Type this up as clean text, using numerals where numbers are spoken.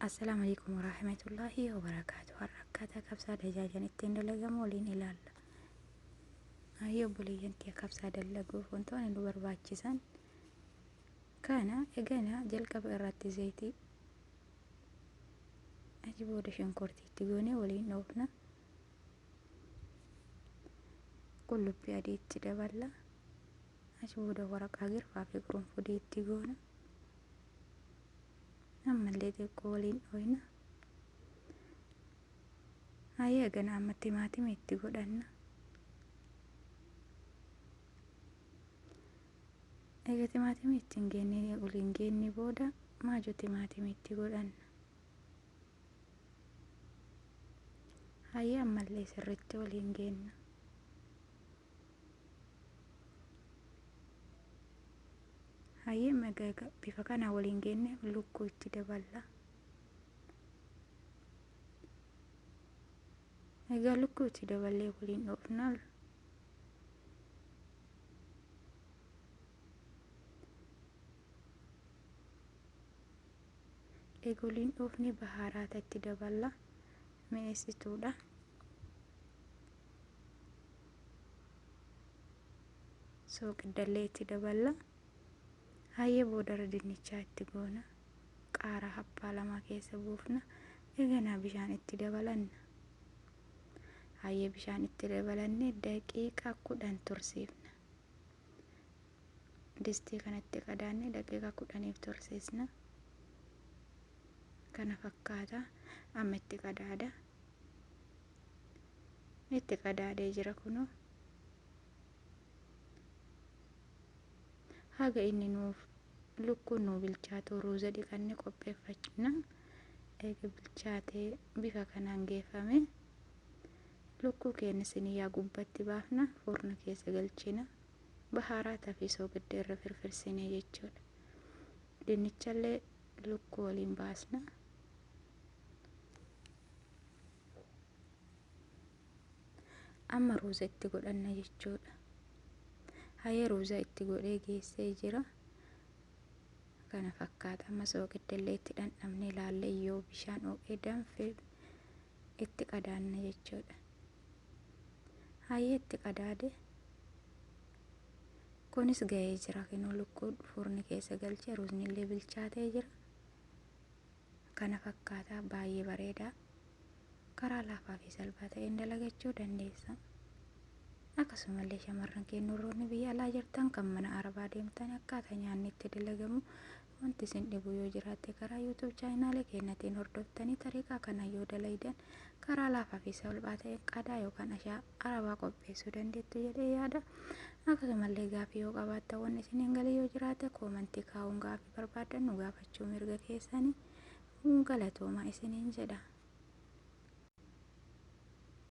Assalamualaikum warahmatullahi wabarakatuh. Harrakkata kabsaa dajaajan ittiin dalagamu waliin ilaalla. Obboleeyyan kee kabsaa dalaguuf wantoonni nu barbaachisan kana eegana jalqaba irratti zayitii achi booda shonkoortii itti goonee waliin dhoofna. Qullubbii adii itti daballa. Achi booda waraqaa girfaa fi qurunfudii itti goona. Ammallee xiqqoo waliin dhoofna. Eegana amma timaatimii itti godhanna. Eega timaatimii ittiin geennee waliin geenne booda maajoo timaatimii itti godhanna. Ammallee sirriitti waliin geenna. Egaa bifa kana waliin geenne lukkuu itti daballa. Egaa lukkuu itti daballee waliin dhoofna. Egaa waliin dhoofne bahaaraata itti daballa. Mi'eessituudha. Soogiddalee itti daballa. Boodarra dinnichaa itti goona. Qaaraa habbaa lama keessa buufna. Eeganaa bishaan itti dabalanna. Bishaan itti dabalannee daqiiqaa 10 tursiifna. Distii kanatti qadaannee daqiiqaa 10 tursiisna. Kana fakkaata. Amma itti qadaada. Itti qadaadee jira kunoo. Haga inni lukkuun nuu bilchaatu ruuza dhiqannee qopheeffachina. Eega bilchaatee bifa kanaan geeffame lukkuu keenya siniyaa gubbatti baafna. Furna keessa galchina. Bahaaraataa fi soogidda irra firfirsinee jechuudha. Dinnichallee lukkuu waliin baasna. Amma ruuza itti godhanna jechuudha. Ruuza itti godhee geessee jira. Kana fakkaata. Amma soogiddalee itti dhandhamne ilaallee yoo bishaan ho'ee danfe itti qadaanna jechuudha. Itti qadaade. Kunis ga'ee jira. Kunoo lukkuu furni keessa galchee ruuzni illee bilchaatee jira. Kana fakkaata. Baay'ee bareeda. Karaa laafaa fi salphaa ta'een dalagachuu dandeessa. Akkasumallee shamarran keenya warroonni biyya alaa jirtan kan mana arabaa deemtan akkaataa nyaanni itti dalagamu wanti isin dhibu yoo jiraatte karaa YouTube chaanaalee keenyatiin hordoftanii tariiqaa kana yoo dalaydan karaa laafaa fi salphaa ta'een qadaa yookaan ashaa arabaa qopheessuu dandeettu jedhee yaada. Akkasumallee gaaffii yoo qabaattan wanni isin hin galle yoo jiraate koomentii kaa'uun gaaffii barbaadan nu gaafachuu mirga keessanii. Galatoomaa isiniin jedha.